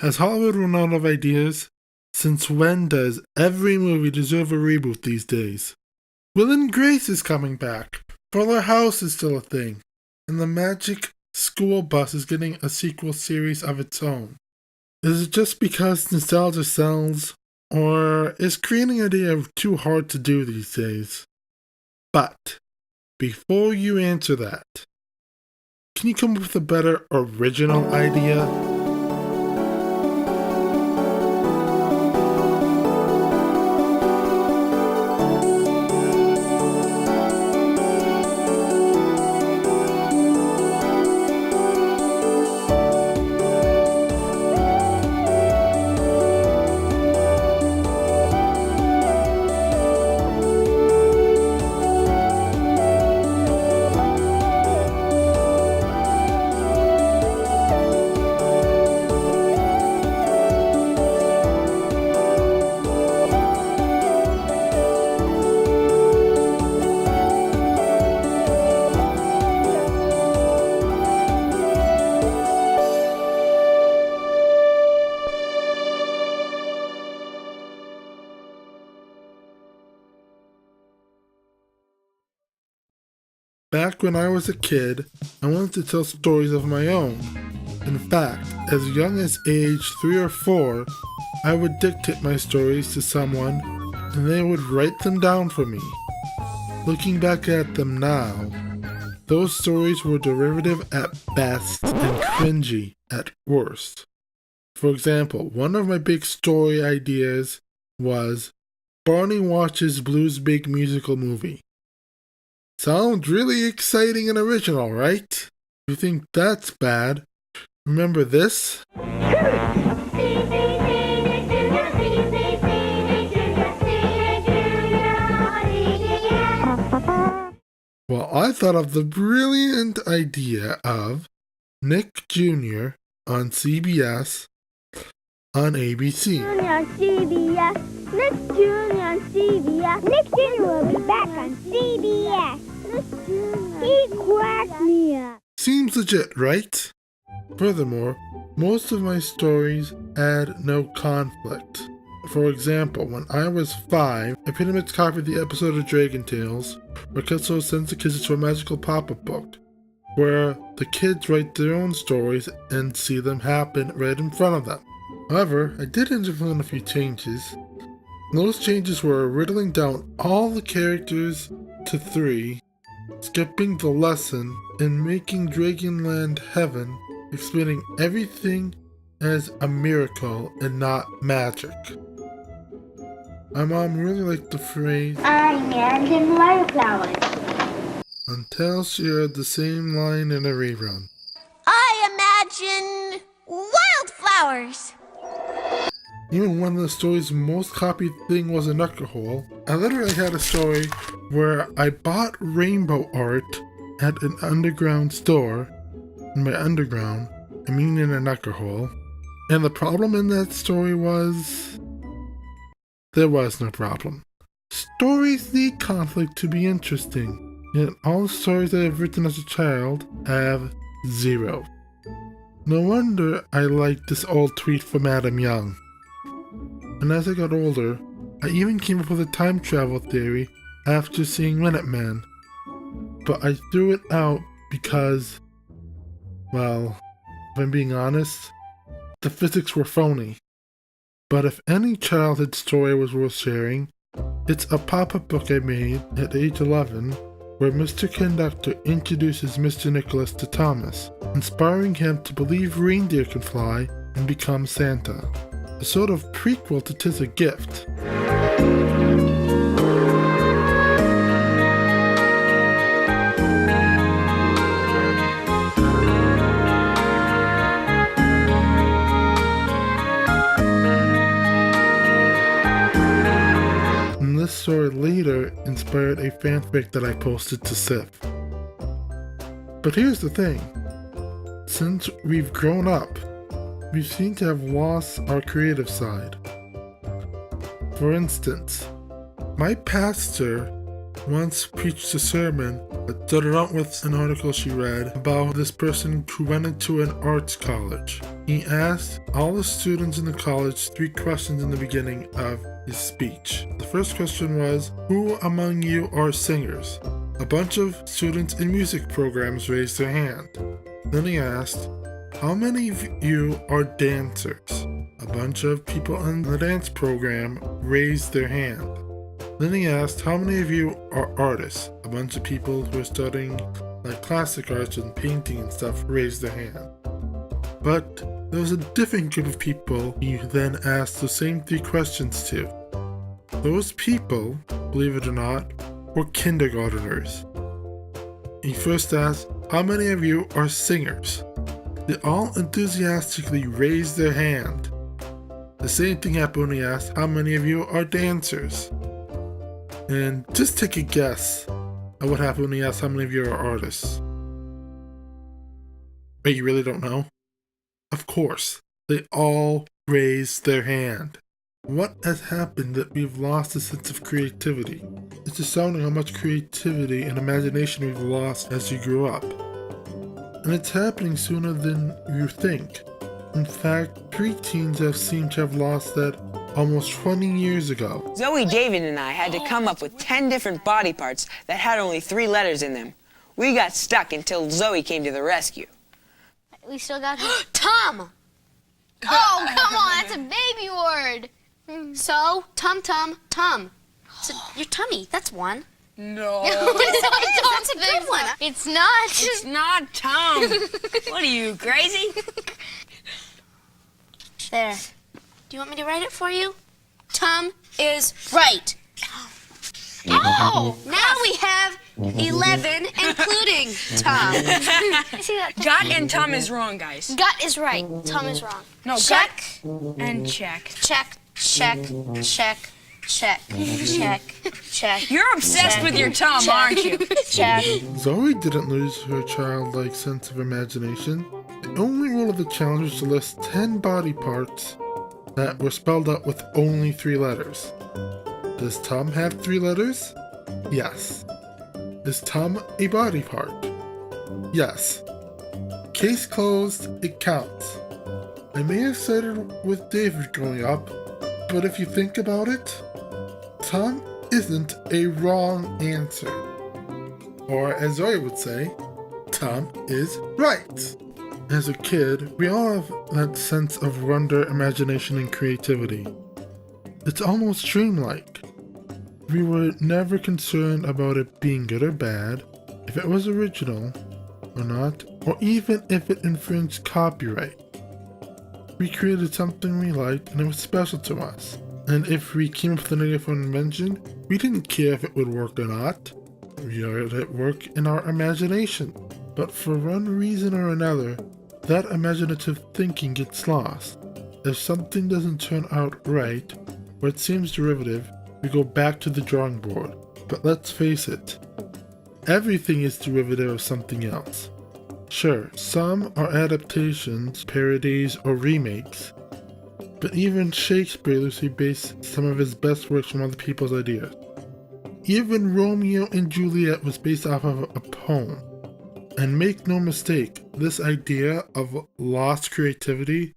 Has Hollywood run out of ideas? Since when does every movie deserve a reboot these days? Will and Grace is coming back. Fuller House is still a thing. And the Magic School Bus is getting a sequel series of its own. Is it just because nostalgia sells? Or is creating an idea too hard to do these days? But before you answer that, can you come up with a better original idea? Back when I was a kid, I wanted to tell stories of my own. In fact, as young as age 3 or 4, I would dictate my stories to someone and they would write them down for me. Looking back at them now, those stories were derivative at best and cringy at worst. For example, one of my big story ideas was Barney watches Blue's big musical movie. Sounds really exciting and original, right? If you think that's bad, remember this? Well, I thought of the brilliant idea of Nick Jr. on CBS on ABC. Nick Jr. on CBS. Nick Jr. will be back on CBS. He cracked me up. Seems legit, right? Furthermore, most of my stories had no conflict. For example, when I was 5, I pretty much copied the episode of Dragon Tales where Ketsuo sends the kids to a magical pop-up book, where the kids write their own stories and see them happen right in front of them. However, I did implement a few changes. Those changes were whittling down all the characters to 3, skipping the lesson, and making Dragonland Heaven, explaining everything as a miracle and not magic. My mom really liked the phrase, I imagine wildflowers. until she heard the same line in a rerun. I imagine wildflowers. Even one of the story's most copied thing was a knuckle hole. I literally had a story where I bought rainbow art at an underground store. And by underground, I mean in a knuckle hole. And the problem in that story was... there was no problem. Stories need conflict to be interesting. Yet all the stories I have written as a child have 0. No wonder I liked this old tweet from Adam Young. And as I got older, I even came up with a time travel theory after seeing Minutemen. But I threw it out because, well, if I'm being honest, the physics were phony. But if any childhood story was worth sharing, it's a pop-up book I made at age 11 where Mr. Conductor introduces Mr. Nicholas to Thomas, inspiring him to believe reindeer can fly and become Santa. A sort of prequel to 'Tis a Gift. And this story later inspired a fanfic that I posted to Sif. But here's the thing. Since we've grown up, we seem to have lost our creative side. For instance, my pastor once preached a sermon that started out with an article she read about this person who went into an arts college. He asked all the students in the college 3 questions in the beginning of his speech. The first question was, who among you are singers? A bunch of students in music programs raised their hand. Then he asked, how many of you are dancers? A bunch of people in the dance program raised their hand. Then he asked, how many of you are artists? A bunch of people who are studying like classic arts and painting and stuff raised their hand. But there was a different group of people he then asked the same 3 questions to. Those people, believe it or not, were kindergarteners. He first asked, how many of you are singers? They all enthusiastically raised their hand. The same thing happened when he asked, how many of you are dancers? And just take a guess at what happened when he asked how many of you are artists. Wait, you really don't know? Of course, they all raised their hand. What has happened that we've lost a sense of creativity? It's astounding how much creativity and imagination we've lost as you grew up. And it's happening sooner than you think. In fact, preteens have seemed to have lost that almost 20 years ago. Zoe, David, and I had to come up with 10 different body parts that had only 3 letters in them. We got stuck until Zoe came to the rescue. We still got Tom! Oh, come on, that's a baby word. So, tum. So, your tummy, that's one. No. That's a big one. It's not. It's not Tom. What are you, crazy? There. Do you want me to write it for you? Tom is right. Oh! Now we have 11, including Tom. See that? Got and Tom is wrong, guys. Got is right. Tom is wrong. No, check. got and check. Check. You're obsessed with your Tom, aren't you? Check. Zoe didn't lose her childlike sense of imagination. The only rule of the challenge was to list 10 body parts that were spelled out with only 3 letters. Does Tom have 3 letters? Yes. Is Tom a body part? Yes. Case closed, it counts. I may have started with David growing up, but if you think about it, Tom isn't a wrong answer. Or as Zoe would say, Tom is right. As a kid, we all have that sense of wonder, imagination, and creativity. It's almost dreamlike. We were never concerned about it being good or bad, if it was original or not, or even if it infringed copyright. We created something we liked and it was special to us. And if we came up with an idea for an invention, we didn't care if it would work or not. We let it work in our imagination. But for one reason or another, that imaginative thinking gets lost. If something doesn't turn out right, or it seems derivative, we go back to the drawing board. But let's face it, everything is derivative of something else. Sure, some are adaptations, parodies, or remakes, but even Shakespeare loosely based some of his best works from other people's ideas. Even Romeo and Juliet was based off of a poem. And make no mistake, this idea of lost creativity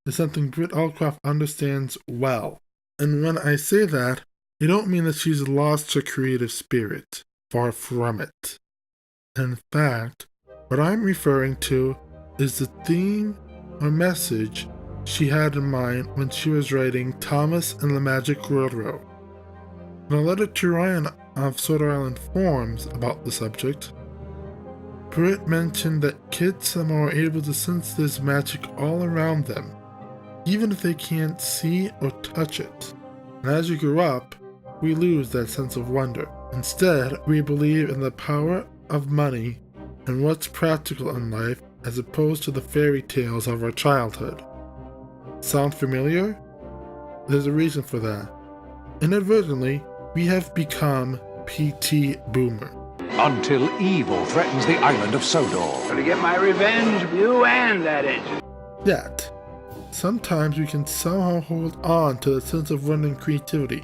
is something Britt Allcroft understands well. And when I say that, I don't mean that she's lost her creative spirit. Far from it. In fact, what I'm referring to is the theme or message she had in mind when she was writing Thomas and the Magic Railroad. In a letter to Ryan of Soda Island Forums about the subject, Britt mentioned that kids somehow are able to sense this magic all around them, even if they can't see or touch it. And as you grow up, we lose that sense of wonder. Instead, we believe in the power of money and what's practical in life as opposed to the fairy tales of our childhood. Sound familiar? There's a reason for that. Inadvertently, we have become PT Boomer. Until evil threatens the island of Sodor. To get my revenge, you and that engine. Yet, sometimes we can somehow hold on to the sense of wonder and creativity,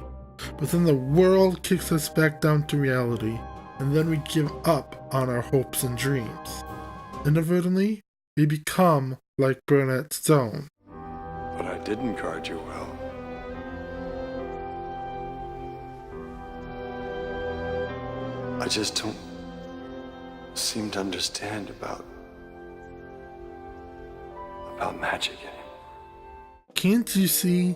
but then the world kicks us back down to reality, and then we give up on our hopes and dreams. Inadvertently, we become like Burnett Stone. But I didn't guard you well. I just don't seem to understand about magic anymore. Can't you see?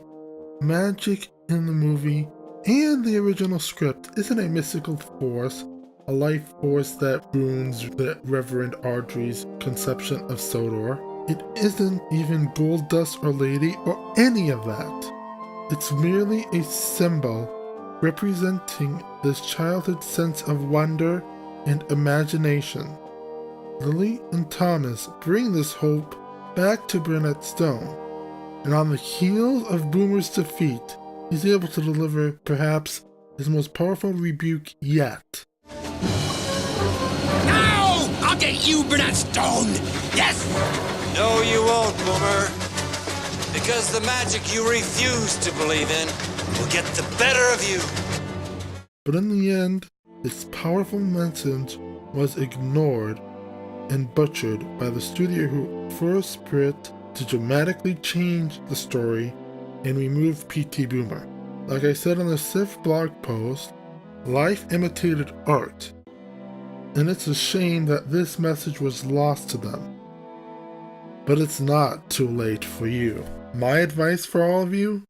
Magic in the movie and the original script isn't a mystical force, a life force that ruins the Reverend Audrey's conception of Sodor. It isn't even gold dust or lady or any of that. It's merely a symbol representing this childhood sense of wonder and imagination. Lily and Thomas bring this hope back to Burnett Stone, and on the heels of Boomer's defeat, he's able to deliver perhaps his most powerful rebuke yet. Now I'll get you, Burnett Stone! Yes! No, you won't, Boomer. Because the magic you refuse to believe in will get the better of you. But in the end, its powerful message was ignored and butchered by the studio who forced Spirit to dramatically change the story and remove P.T. Boomer. Like I said on the SIF blog post, life imitated art, and it's a shame that this message was lost to them. But it's not too late for you. My advice for all of you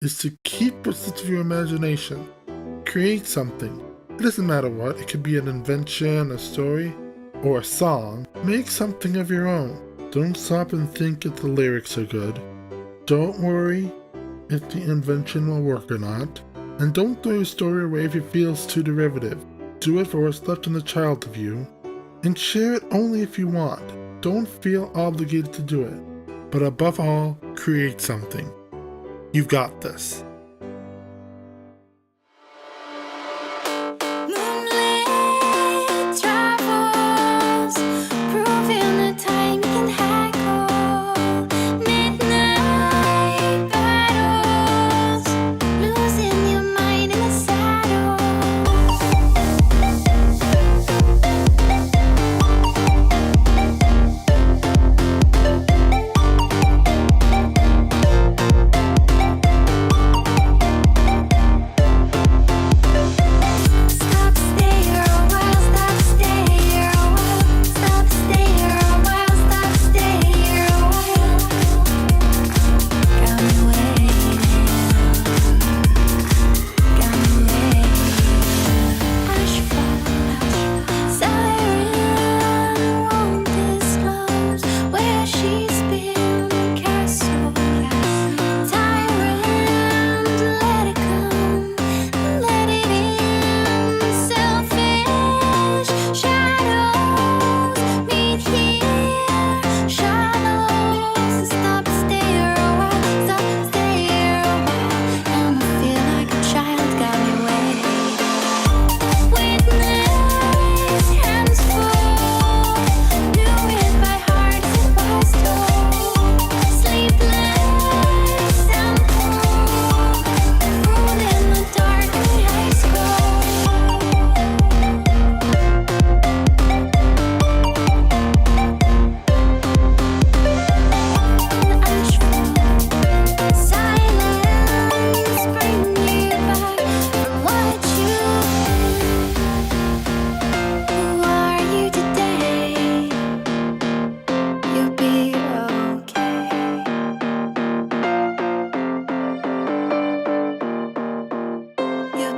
is to keep what's of your imagination. Create something. It doesn't matter what. It could be an invention, a story, or a song. Make something of your own. Don't stop and think if the lyrics are good. Don't worry if the invention will work or not. And don't throw your story away if it feels too derivative. Do it for what's left in the child of you, and share it only if you want. Don't feel obligated to do it. But above all, create something. You've got this.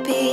Be